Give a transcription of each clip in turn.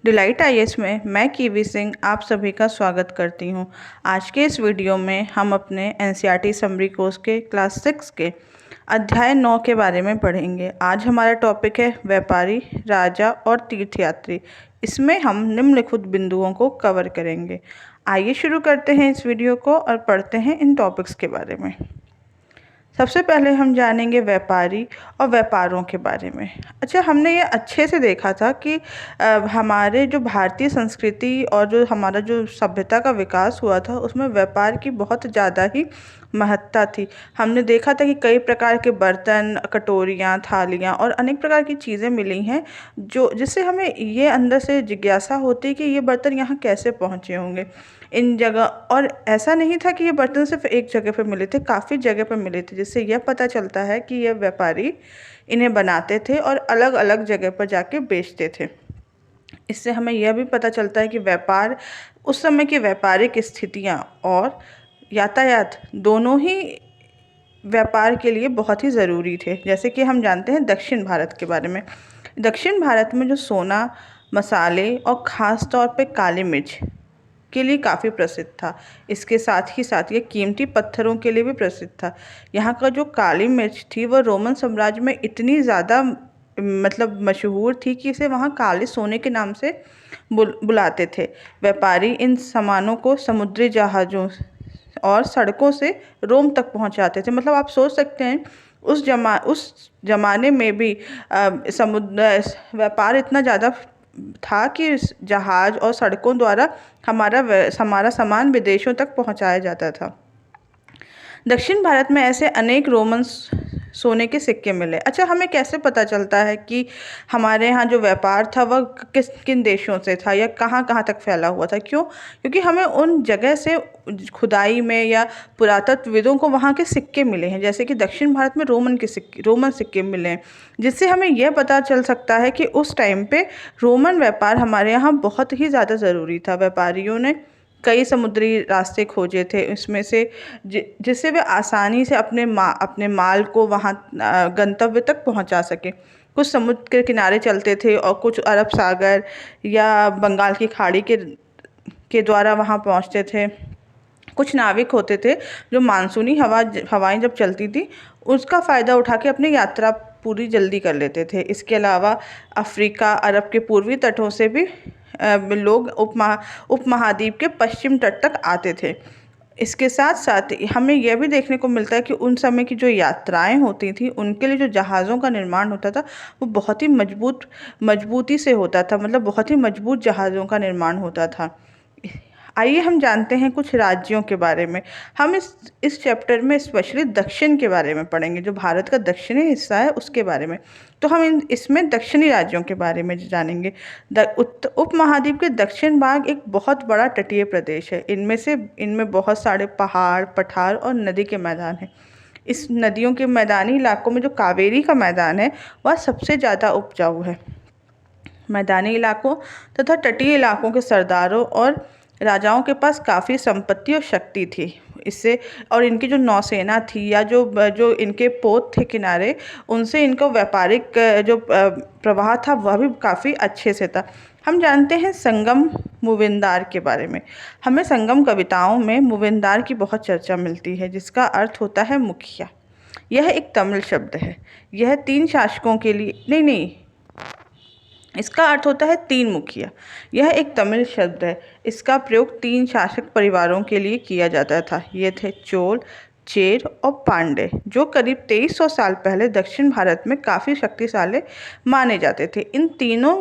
Delight IAS में मैं kiwi Singh आप सभी का स्वागत करती हूँ। आज के इस वीडियो में हम अपने एनसीईआरटी समरी कोर्स के क्लास 6 के अध्याय 9 के बारे में पढ़ेंगे। आज हमारा टॉपिक है व्यापारी, राजा और तीर्थयात्री। इसमें हम निम्नलिखित बिंदुओं को कवर करेंगे। आइए शुरू करते हैं इस वीडियो को और पढ़ते हैं इन टॉपिक्स के बारे में। सबसे पहले हम जानेंगे व्यापारी और व्यापारों के बारे में। अच्छा, हमने ये अच्छे से देखा था कि हमारे जो भारतीय संस्कृति और जो हमारा जो सभ्यता का विकास हुआ था उसमें व्यापार की बहुत ज़्यादा ही महत्ता थी। हमने देखा था कि कई प्रकार के बर्तन, कटोरियाँ, थालियाँ और अनेक प्रकार की चीज़ें मिली हैं जो जिससे हमें ये अंदर से जिज्ञासा होती कि ये बर्तन यहाँ कैसे पहुँचे होंगे इन जगह। और ऐसा नहीं था कि ये बर्तन सिर्फ एक जगह पर मिले थे, काफ़ी जगह पर मिले थे, जिससे यह पता चलता है कि ये व्यापारी इन्हें बनाते थे और अलग अलग जगह पर जाके बेचते थे। इससे हमें यह भी पता चलता है कि व्यापार, उस समय की व्यापारिक स्थितियाँ और यातायात दोनों ही व्यापार के लिए बहुत ही ज़रूरी थे। जैसे कि हम जानते हैं दक्षिण भारत के बारे में। दक्षिण भारत में जो सोना, मसाले और ख़ास तौर पे काली मिर्च के लिए काफ़ी प्रसिद्ध था। इसके साथ ही साथ ये कीमती पत्थरों के लिए भी प्रसिद्ध था। यहाँ का जो काली मिर्च थी वह रोमन साम्राज्य में इतनी ज़्यादा मशहूर थी कि इसे वहाँ काले सोने के नाम से बुलाते थे। व्यापारी इन सामानों को समुद्री जहाज़ों और सड़कों से रोम तक पहुँचाते थे। मतलब आप सोच सकते हैं उस जमाने में भी समुद्र व्यापार इतना ज़्यादा था कि जहाज और सड़कों द्वारा हमारा सामान विदेशों तक पहुंचाया जाता था। दक्षिण भारत में ऐसे अनेक रोमन सोने के सिक्के मिले। अच्छा, हमें कैसे पता चलता है कि हमारे यहाँ जो व्यापार था वह किन देशों से था या कहाँ कहाँ तक फैला हुआ था? क्यों? क्योंकि हमें उन जगह से खुदाई में या पुरातत्वविदों को वहाँ के सिक्के मिले हैं। जैसे कि दक्षिण भारत में रोमन सिक्के मिले हैं, जिससे हमें यह पता चल सकता है कि उस टाइम पे रोमन व्यापार हमारे यहाँ बहुत ही ज़्यादा ज़रूरी था। व्यापारियों ने कई समुद्री रास्ते खोजे थे, इसमें से जिससे वे आसानी से अपने माल को वहाँ गंतव्य तक पहुँचा सके। कुछ समुद्र के किनारे चलते थे और कुछ अरब सागर या बंगाल की खाड़ी के द्वारा वहाँ पहुँचते थे। कुछ नाविक होते थे जो मानसूनी हवाएं जब चलती थी उसका फ़ायदा उठा के अपनी यात्रा पूरी जल्दी कर लेते थे। इसके अलावा अफ्रीका, अरब के पूर्वी तटों से भी लोग उपमहाद्वीप के पश्चिम तट तक आते थे। इसके साथ साथ हमें यह भी देखने को मिलता है कि उन समय की जो यात्राएं होती थी उनके लिए जो जहाज़ों का निर्माण होता था वो बहुत ही मजबूती से होता था। मतलब बहुत ही मजबूत जहाज़ों का निर्माण होता था। आइए हम जानते हैं कुछ राज्यों के बारे में। हम इस चैप्टर में स्पेशली दक्षिण के बारे में पढ़ेंगे, जो भारत का दक्षिणी हिस्सा है उसके बारे में। तो हम इसमें दक्षिणी राज्यों के बारे में जानेंगे। उपमहाद्वीप के दक्षिण भाग एक बहुत बड़ा तटीय प्रदेश है। इनमें बहुत सारे पहाड़, पठार और नदी के मैदान हैं। इस नदियों के मैदानी इलाकों में जो कावेरी का मैदान है वह सबसे ज़्यादा उपजाऊ है। मैदानी इलाकों तथा तटीय इलाकों के सरदारों और राजाओं के पास काफ़ी संपत्ति और शक्ति थी। इससे और इनकी जो नौसेना थी या जो इनके पोत थे किनारे, उनसे इनको व्यापारिक जो प्रवाह था वह भी काफ़ी अच्छे से था। हम जानते हैं संगम मूविंदार के बारे में। हमें संगम कविताओं में मूविंदार की बहुत चर्चा मिलती है, जिसका अर्थ होता है मुखिया। यह एक तमिल शब्द है। यह 3 शासकों के लिए नहीं, इसका अर्थ होता है 3 मुखिया। यह एक तमिल शब्द है। इसका प्रयोग 3 शासक परिवारों के लिए किया जाता था। ये थे चोल, चेर और पांड्य, जो करीब 2300 साल पहले दक्षिण भारत में काफ़ी शक्तिशाली माने जाते थे। इन तीनों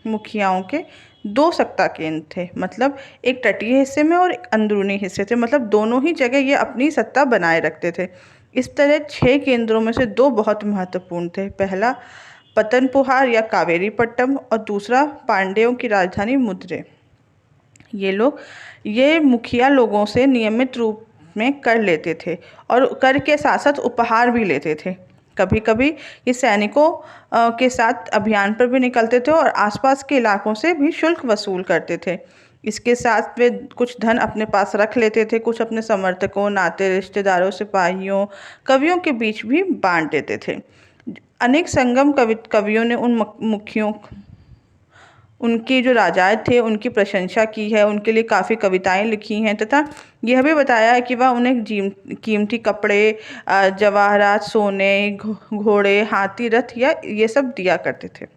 मुखियाओं के 2 सत्ता केंद्र थे। मतलब एक तटीय हिस्से में और एक अंदरूनी हिस्से थे। मतलब दोनों ही जगह ये अपनी सत्ता बनाए रखते थे। इस तरह 6 केंद्रों में से 2 बहुत महत्वपूर्ण थे। पहला पतनपुहार या कावेरीपट्टम और दूसरा पांड्यों की राजधानी मदुरै। ये मुखिया लोगों से नियमित रूप में कर लेते थे और कर के साथ साथ उपहार भी लेते थे। कभी कभी ये सैनिकों के साथ अभियान पर भी निकलते थे और आसपास के इलाकों से भी शुल्क वसूल करते थे। इसके साथ वे कुछ धन अपने पास रख लेते थे, कुछ अपने समर्थकों, नाते रिश्तेदारों, सिपाहियों, कवियों के बीच भी बांट देते थे। अनेक संगम कवियों ने उन मुखियों उनके जो राजाएं थे उनकी प्रशंसा की है, उनके लिए काफ़ी कविताएं लिखी हैं, तथा यह भी बताया है कि वह उन्हें कीमती कपड़े, जवाहरात, सोने, घोड़े, हाथी, रथ या ये सब दिया करते थे।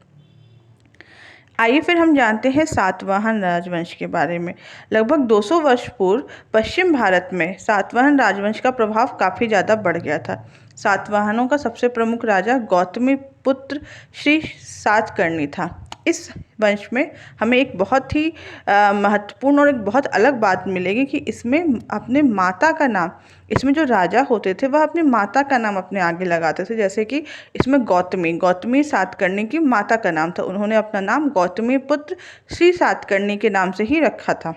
आइए फिर हम जानते हैं सातवाहन राजवंश के बारे में। लगभग 200 वर्ष पूर्व पश्चिम भारत में सातवाहन राजवंश का प्रभाव काफ़ी ज़्यादा बढ़ गया था। सातवाहनों का सबसे प्रमुख राजा गौतमी पुत्र श्री सातकर्णी था। इस वंश में हमें एक बहुत ही महत्वपूर्ण और एक बहुत अलग बात मिलेगी कि इसमें अपने माता का नाम, इसमें जो राजा होते थे वह अपनी माता का नाम अपने आगे लगाते थे। जैसे कि इसमें गौतमी सातकर्णी की माता का नाम था, उन्होंने अपना नाम गौतमी पुत्र श्री सातकर्णी के नाम से ही रखा था।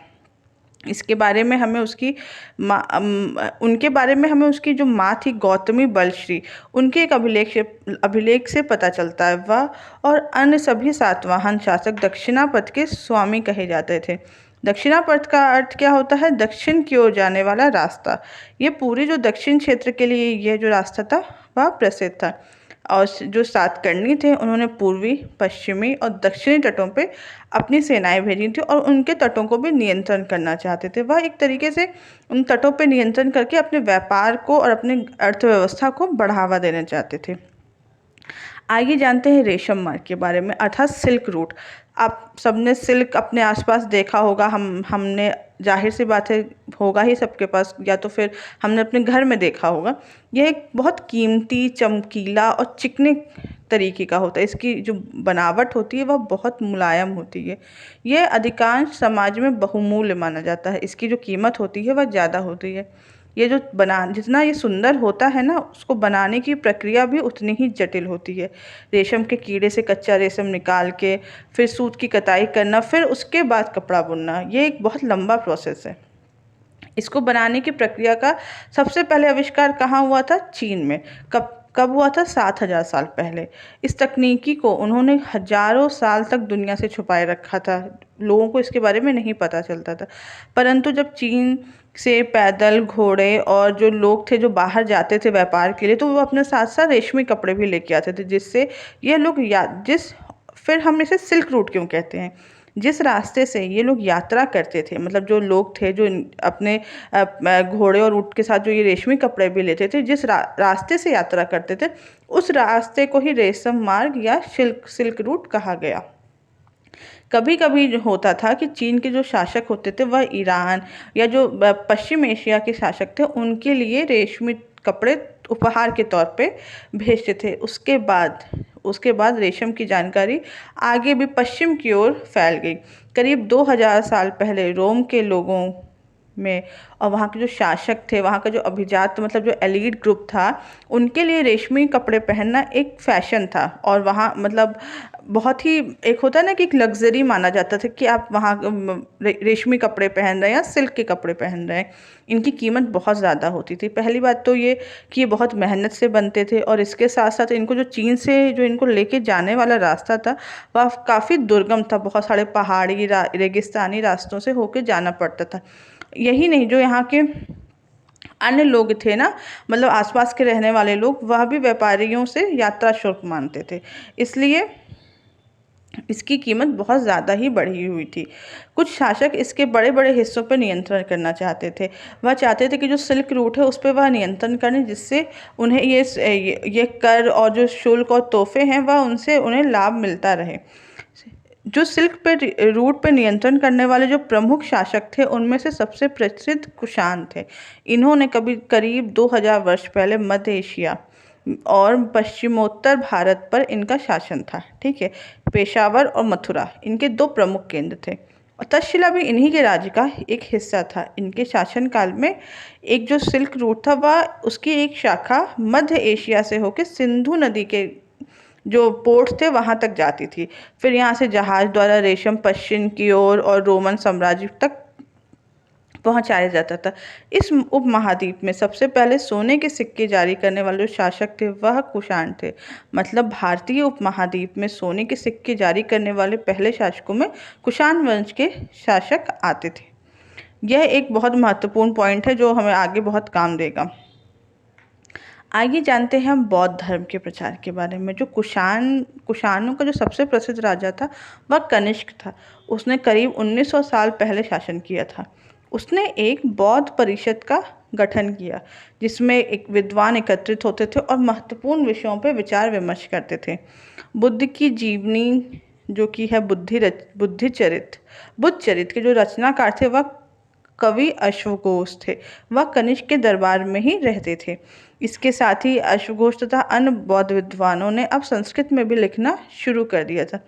इसके बारे में हमें उसकी उनके बारे में हमें उसकी जो माँ थी गौतमी बलश्री, उनके एक अभिलेख से पता चलता है। वह और अन्य सभी सातवाहन शासक दक्षिणापथ के स्वामी कहे जाते थे। दक्षिणापथ का अर्थ क्या होता है? दक्षिण की ओर जाने वाला रास्ता। ये पूरे जो दक्षिण क्षेत्र के लिए यह जो रास्ता था वह प्रसिद्ध था। और जो सातकर्णी थे उन्होंने पूर्वी, पश्चिमी और दक्षिणी तटों पे अपनी सेनाएं भेजी थी और उनके तटों को भी नियंत्रण करना चाहते थे। वह एक तरीके से उन तटों पे नियंत्रण करके अपने व्यापार को और अपनी अर्थव्यवस्था को बढ़ावा देना चाहते थे। आइए जानते हैं रेशम मार्ग के बारे में, अर्थात सिल्क रूट। आप सबने सिल्क अपने आसपास देखा होगा, हमने जाहिर सी बात है होगा ही सबके पास, या तो फिर हमने अपने घर में देखा होगा। यह एक बहुत कीमती, चमकीला और चिकने तरीके का होता है। इसकी जो बनावट होती है वह बहुत मुलायम होती है। यह अधिकांश समाज में बहुमूल्य माना जाता है। इसकी जो कीमत होती है वह ज़्यादा होती है। ये जो जितना ये सुंदर होता है ना, उसको बनाने की प्रक्रिया भी उतनी ही जटिल होती है। रेशम के कीड़े से कच्चा रेशम निकाल के फिर सूत की कताई करना, फिर उसके बाद कपड़ा बुनना, ये एक बहुत लंबा प्रोसेस है। इसको बनाने की प्रक्रिया का सबसे पहले आविष्कार कहाँ हुआ था? चीन में। कब हुआ था? 7000 साल पहले। इस तकनीकी को उन्होंने हजारों साल तक दुनिया से छुपाए रखा था। लोगों को इसके बारे में नहीं पता चलता था। परंतु जब चीन से पैदल, घोड़े और जो लोग थे जो बाहर जाते थे व्यापार के लिए, तो वो अपने साथ साथ रेशमी कपड़े भी लेके आते थे, जिससे ये लोग फिर हम इसे सिल्क रूट क्यों कहते हैं? जिस रास्ते से ये लोग यात्रा करते थे, मतलब जो लोग थे जो अपने घोड़े और ऊँट के साथ जो ये रेशमी कपड़े भी लेते थे, जिस रास्ते से यात्रा करते थे, उस रास्ते को ही रेशम मार्ग या सिल्क रूट कहा गया। कभी कभी होता था कि चीन के जो शासक होते थे वह ईरान या जो पश्चिम एशिया के शासक थे उनके लिए रेशमी कपड़े उपहार के तौर पे भेजते थे। उसके बाद रेशम की जानकारी आगे भी पश्चिम की ओर फैल गई। करीब 2000 साल पहले रोम के लोगों में और वहाँ के जो शासक थे, वहाँ का जो अभिजात मतलब जो एलीट ग्रुप था, उनके लिए रेशमी कपड़े पहनना एक फैशन था। और वहाँ मतलब बहुत ही एक होता है ना कि एक लग्जरी माना जाता था कि आप वहाँ रेशमी कपड़े पहन रहे हैं या सिल्क के कपड़े पहन रहे हैं। इनकी कीमत बहुत ज़्यादा होती थी। पहली बात तो ये कि ये बहुत मेहनत से बनते थे, और इसके साथ साथ इनको जो चीन से जो इनको लेके जाने वाला रास्ता था वह काफ़ी दुर्गम था। बहुत सारे पहाड़ी रेगिस्तानी रास्तों से होके जाना पड़ता था। यही नहीं, जो यहाँ के अन्य लोग थे ना, मतलब आसपास के रहने वाले लोग, वह भी व्यापारियों से यात्रा शुल्क मानते थे। इसलिए इसकी कीमत बहुत ज़्यादा ही बढ़ी हुई थी। कुछ शासक इसके बड़े बड़े हिस्सों पर नियंत्रण करना चाहते थे। वह चाहते थे कि जो सिल्क रूट है उस पर वह नियंत्रण करें, जिससे उन्हें ये कर और जो शुल्क और तोहफे हैं वह उनसे उन्हें लाभ मिलता रहे। जो सिल्क पे रूट पे नियंत्रण करने वाले जो प्रमुख शासक थे उनमें से सबसे प्रसिद्ध कुषाण थे। इन्होंने करीब 2000 वर्ष पहले मध्य एशिया और पश्चिमोत्तर भारत पर इनका शासन था। ठीक है, पेशावर और मथुरा इनके दो प्रमुख केंद्र थे, और तक्षशिला भी इन्हीं के राज्य का एक हिस्सा था। इनके शासनकाल में एक जो सिल्क रूट था वह उसकी एक शाखा मध्य एशिया से होकर सिंधु नदी के जो पोर्ट थे वहाँ तक जाती थी। फिर यहाँ से जहाज द्वारा रेशम पश्चिम की ओर और रोमन साम्राज्य तक पहुँचाया जाता था। इस उपमहाद्वीप में सबसे पहले सोने के सिक्के जारी करने वाले जो शासक थे वह कुषाण थे। मतलब भारतीय उपमहाद्वीप में सोने के सिक्के जारी करने वाले पहले शासकों में कुषाण वंश के शासक आते थे। यह एक बहुत महत्वपूर्ण पॉइंट है जो हमें आगे बहुत काम देगा। आइए जानते हैं हम बौद्ध धर्म के प्रचार के बारे में। जो कुषाणों का जो सबसे प्रसिद्ध राजा था वह कनिष्क था। उसने करीब 1900 साल पहले शासन किया था। उसने एक बौद्ध परिषद का गठन किया जिसमें एक विद्वान एकत्रित होते थे और महत्वपूर्ण विषयों पर विचार विमर्श करते थे। बुद्ध की जीवनी जो कि है बुद्ध चरित्र के जो रचनाकार थे वह कवि अश्वघोष थे। वह कनिष्क के दरबार में ही रहते थे। इसके साथ ही अश्वघोष तथा अन्य बौद्ध विद्वानों ने अब संस्कृत में भी लिखना शुरू कर दिया था।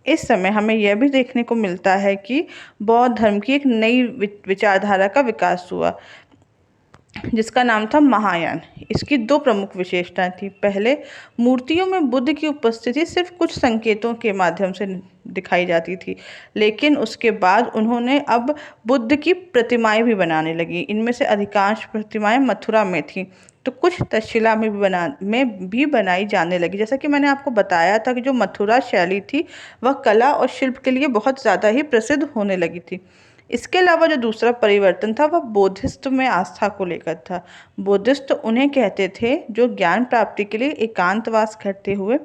इस समय हमें यह भी देखने को मिलता है कि बौद्ध धर्म की एक नई विचारधारा का विकास हुआ जिसका नाम था महायान। इसकी दो प्रमुख विशेषताएं थी। पहले, मूर्तियों में बुद्ध की उपस्थिति सिर्फ कुछ संकेतों के माध्यम से दिखाई जाती थी, लेकिन उसके बाद उन्होंने अब बुद्ध की प्रतिमाएं भी बनाने लगी। इनमें से अधिकांश प्रतिमाएं मथुरा में थीं, तो कुछ तक्षशिला में भी बनाई जाने लगी। जैसा कि मैंने आपको बताया था कि जो मथुरा शैली थी वह कला और शिल्प के लिए बहुत ज़्यादा ही प्रसिद्ध होने लगी थी। इसके अलावा जो दूसरा परिवर्तन था वह बोधिसत्व में आस्था को लेकर था। बोधिसत्व उन्हें कहते थे जो ज्ञान प्राप्ति के लिए एकांतवास करते हुए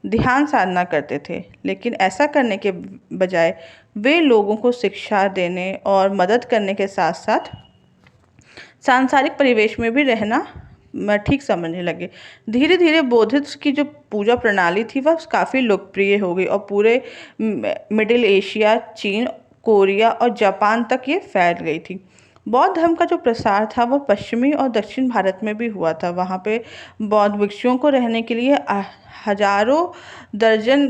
ध्यान साधना करते थे, लेकिन ऐसा करने के बजाय वे लोगों को शिक्षा देने और मदद करने के साथ साथ सांसारिक परिवेश में भी रहना ठीक समझने लगे। धीरे धीरे बोधिसत्व की जो पूजा प्रणाली थी वह काफ़ी लोकप्रिय हो गई और पूरे मिडिल एशिया, चीन, कोरिया और जापान तक ये फैल गई थी। बौद्ध धर्म का जो प्रसार था वह पश्चिमी और दक्षिण भारत में भी हुआ था। वहाँ पे बौद्ध भिक्षुओं को रहने के लिए हजारों दर्जन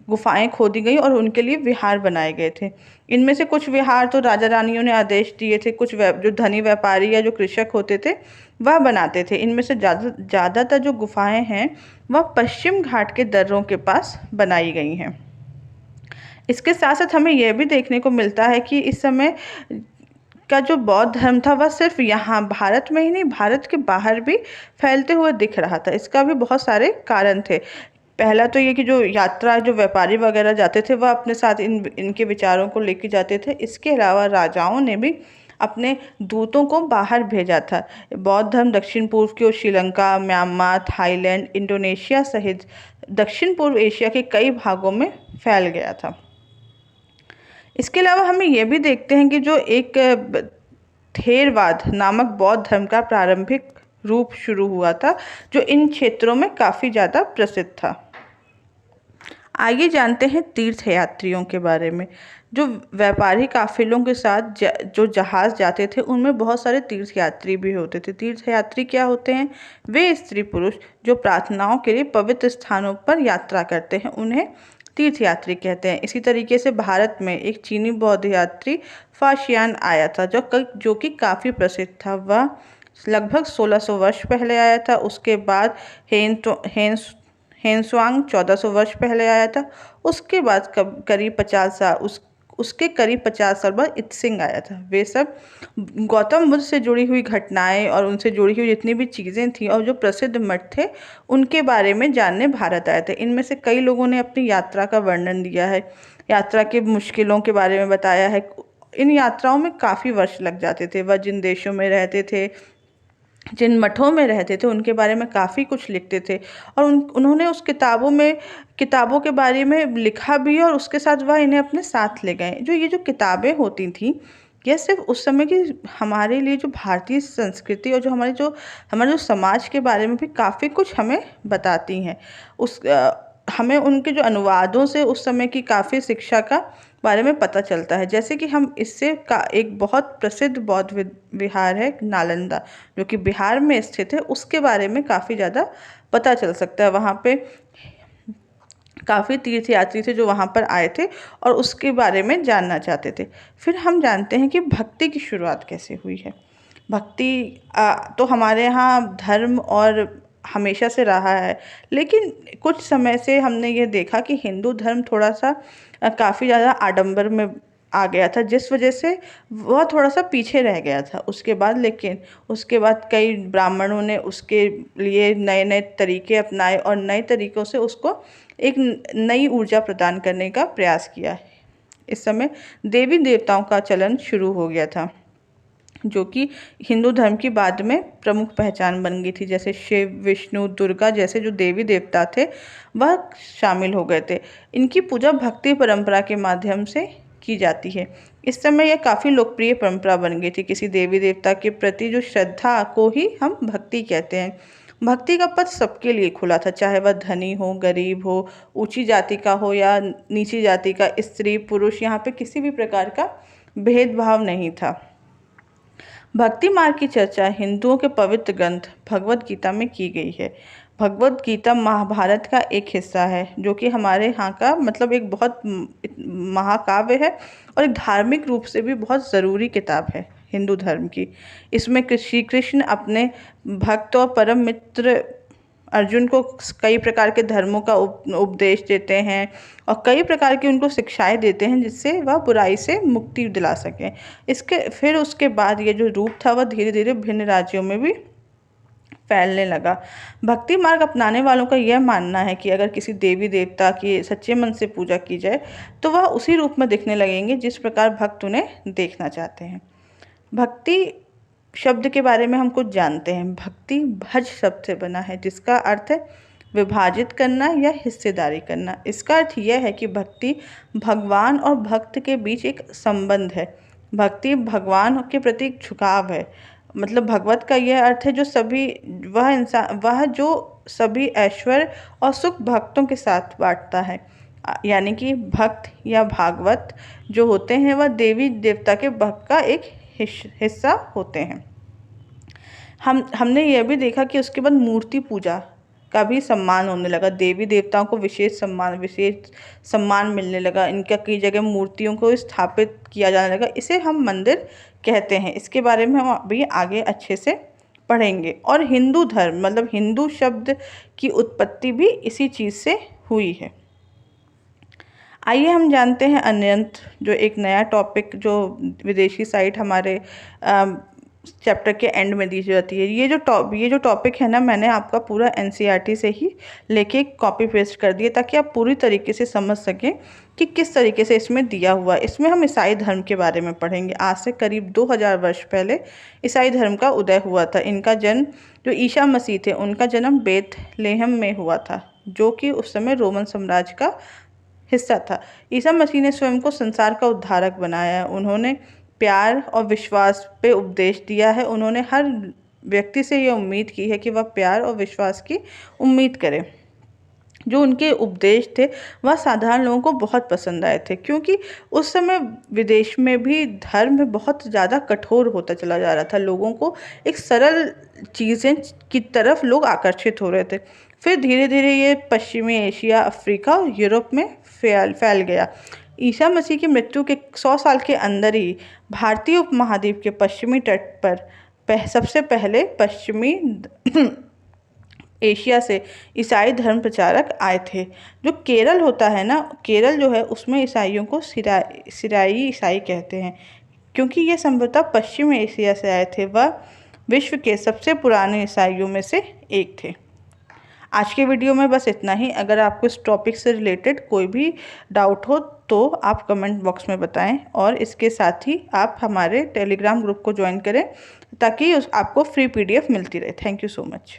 गुफाएं खोदी गई और उनके लिए विहार बनाए गए थे। इनमें से कुछ विहार तो राजा रानियों ने आदेश दिए थे, कुछ जो धनी व्यापारी या जो कृषक होते थे वह बनाते थे। इनमें से ज़्यादातर जो गुफाएं हैं वह पश्चिम घाट के दर्रों के पास बनाई गई हैं। इसके साथ साथ हमें यह भी देखने को मिलता है कि इस समय का जो बौद्ध धर्म था वह सिर्फ यहाँ भारत में ही नहीं, भारत के बाहर भी फैलते हुए दिख रहा था। इसका भी बहुत सारे कारण थे। पहला तो ये कि जो यात्रा जो व्यापारी वगैरह जाते थे वह अपने साथ इनके विचारों को लेके जाते थे। इसके अलावा राजाओं ने भी अपने दूतों को बाहर भेजा था। बौद्ध धर्म दक्षिण पूर्व की ओर श्रीलंका, म्यांमार, थाईलैंड, इंडोनेशिया सहित दक्षिण पूर्व एशिया के कई भागों में फैल गया था। इसके अलावा हमें यह भी देखते हैं कि जो एक थेरवाद नामक बौद्ध धर्म का प्रारंभिक रूप शुरू हुआ था जो इन क्षेत्रों में काफ़ी ज़्यादा प्रसिद्ध था। आइए जानते हैं तीर्थयात्रियों के बारे में। जो व्यापारी काफिलों के साथ जो जहाज़ जाते थे उनमें बहुत सारे तीर्थयात्री भी होते थे। तीर्थयात्री क्या होते हैं? वे स्त्री पुरुष जो प्रार्थनाओं के लिए पवित्र स्थानों पर यात्रा करते हैं उन्हें तीर्थयात्री कहते हैं। इसी तरीके से भारत में एक चीनी बौद्ध यात्री फाशियान आया था जो कि काफ़ी प्रसिद्ध था। वह लगभग 1600 वर्ष पहले आया था। उसके बाद हेनसुआंग 1400 वर्ष पहले आया था। उसके बाद करीब 50 साल उसके करीब 50 साल बाद इत्सिंग आया था। वे सब गौतम बुद्ध से जुड़ी हुई घटनाएं और उनसे जुड़ी हुई जितनी भी चीज़ें थी और जो प्रसिद्ध मठ थे उनके बारे में जानने भारत आए थे। इनमें से कई लोगों ने अपनी यात्रा का वर्णन दिया है, यात्रा की मुश्किलों के बारे में बताया है। इन यात्राओं में काफ़ी वर्ष लग जाते थे। वह जिन देशों में रहते थे, जिन मठों में रहते थे उनके बारे में काफ़ी कुछ लिखते थे और उन्होंने उस किताबों के बारे में लिखा भी और उसके साथ वह इन्हें अपने साथ ले गए। ये जो किताबें होती थी यह सिर्फ उस समय की हमारे लिए जो भारतीय संस्कृति और जो हमारे जो समाज के बारे में भी काफ़ी कुछ हमें बताती हैं। हमें उनके जो अनुवादों से उस समय की काफ़ी शिक्षा का बारे में पता चलता है। जैसे कि हम इससे का एक बहुत प्रसिद्ध बौद्ध विहार है नालंदा जो कि बिहार में स्थित है, उसके बारे में काफ़ी ज़्यादा पता चल सकता है। वहाँ पे काफ़ी तीर्थयात्री थे जो वहाँ पर आए थे और उसके बारे में जानना चाहते थे। फिर हम जानते हैं कि भक्ति की शुरुआत कैसे हुई है। भक्ति तो हमारे यहाँ धर्म और हमेशा से रहा है, लेकिन कुछ समय से हमने ये देखा कि हिंदू धर्म थोड़ा सा काफ़ी ज़्यादा आडंबर में आ गया था, जिस वजह से वह थोड़ा सा पीछे रह गया था। उसके बाद कई ब्राह्मणों ने उसके लिए नए नए तरीके अपनाए और नए तरीक़ों से उसको एक नई ऊर्जा प्रदान करने का प्रयास किया। इस समय देवी देवताओं का चलन शुरू हो गया था। जो कि हिंदू धर्म की बाद में प्रमुख पहचान बन गई थी। जैसे शिव, विष्णु, दुर्गा जैसे जो देवी देवता थे वह शामिल हो गए थे। इनकी पूजा भक्ति परंपरा के माध्यम से की जाती है। इस समय यह काफ़ी लोकप्रिय परंपरा बन गई थी। किसी देवी देवता के प्रति जो श्रद्धा को ही हम भक्ति कहते हैं। भक्ति का पथ सबके लिए खुला था, चाहे वह धनी हो, गरीब हो, ऊंची जाति का हो या नीची जाति का, स्त्री पुरुष, यहाँ पे किसी भी प्रकार का भेदभाव नहीं था। भक्ति मार्ग की चर्चा हिंदुओं के पवित्र ग्रंथ भगवत गीता में की गई है। भगवत गीता महाभारत का एक हिस्सा है, जो कि हमारे यहाँ का मतलब एक बहुत महाकाव्य है और एक धार्मिक रूप से भी बहुत ज़रूरी किताब है हिंदू धर्म की। इसमें श्री कृष्ण अपने भक्त और परम मित्र अर्जुन को कई प्रकार के धर्मों का उपदेश देते हैं और कई प्रकार की उनको शिक्षाएं देते हैं, जिससे वह बुराई से मुक्ति दिला सकें। फिर उसके बाद ये जो रूप था वह धीरे धीरे भिन्न राज्यों में भी फैलने लगा। भक्ति मार्ग अपनाने वालों का यह मानना है कि अगर किसी देवी देवता की सच्चे मन से पूजा की जाए तो वह उसी रूप में दिखने लगेंगे जिस प्रकार भक्त उन्हें देखना चाहते हैं। भक्ति शब्द के बारे में हम कुछ जानते हैं। भक्ति भज शब्द से बना है, जिसका अर्थ है विभाजित करना या हिस्सेदारी करना। इसका अर्थ यह है कि भक्ति भगवान और भक्त के बीच एक संबंध है। भक्ति भगवान के प्रति एक झुकाव है। मतलब भगवत का यह अर्थ है वह जो सभी ऐश्वर्य और सुख भक्तों के साथ बांटता है। यानी कि भक्त या भागवत जो होते हैं वह देवी देवता के भक्त का एक हिस्सा होते हैं। हमने यह भी देखा कि उसके बाद मूर्ति पूजा का भी सम्मान होने लगा। देवी देवताओं को विशेष सम्मान मिलने लगा। इनका कई जगह मूर्तियों को स्थापित किया जाने लगा। इसे हम मंदिर कहते हैं। इसके बारे में हम अभी आगे अच्छे से पढ़ेंगे। और हिंदू धर्म मतलब हिंदू शब्द की उत्पत्ति भी इसी चीज़ से हुई है। आइए हम जानते हैं अन्यंत, जो एक नया टॉपिक जो विदेशी साइट हमारे चैप्टर के एंड में दी जाती है। ये जो टॉपिक है ना, मैंने आपका पूरा एनसीईआरटी से ही लेके कॉपी पेस्ट कर दिया ताकि आप पूरी तरीके से समझ सकें कि किस तरीके से इसमें दिया हुआ है। इसमें हम ईसाई धर्म के बारे में पढ़ेंगे। आज से करीब 2000 वर्ष पहले ईसाई धर्म का उदय हुआ था। इनका जन्म जो ईसा मसीह थे उनका जन्म बेथलेहम में हुआ था, जो कि उस समय रोमन साम्राज्य का हिस्सा था। ईसा मसीह ने स्वयं को संसार का उद्धारक बनाया है। उन्होंने प्यार और विश्वास पे उपदेश दिया है। उन्होंने हर व्यक्ति से ये उम्मीद की है कि वह प्यार और विश्वास की उम्मीद करे। जो उनके उपदेश थे वह साधारण लोगों को बहुत पसंद आए थे, क्योंकि उस समय विदेश में भी धर्म बहुत ज़्यादा कठोर होता चला जा रहा था। लोगों को एक सरल चीज़ें की तरफ लोग आकर्षित हो रहे थे। फिर धीरे धीरे ये पश्चिमी एशिया, अफ्रीका और यूरोप में फैल गया। ईसा मसीह की मृत्यु के 100 साल के अंदर ही भारतीय उपमहाद्वीप के पश्चिमी तट पर सबसे पहले पश्चिमी एशिया से ईसाई धर्म प्रचारक आए थे। जो केरल होता है ना, केरल जो है उसमें ईसाइयों को सिराई ईसाई कहते हैं, क्योंकि ये संभवतः पश्चिम एशिया से आए थे। वह विश्व के सबसे पुराने ईसाइयों में से एक थे। आज के वीडियो में बस इतना ही। अगर आपको इस टॉपिक से रिलेटेड कोई भी डाउट हो तो आप कमेंट बॉक्स में बताएं, और इसके साथ ही आप हमारे टेलीग्राम ग्रुप को ज्वाइन करें ताकि आपको फ्री PDF मिलती रहे। Thank you so much.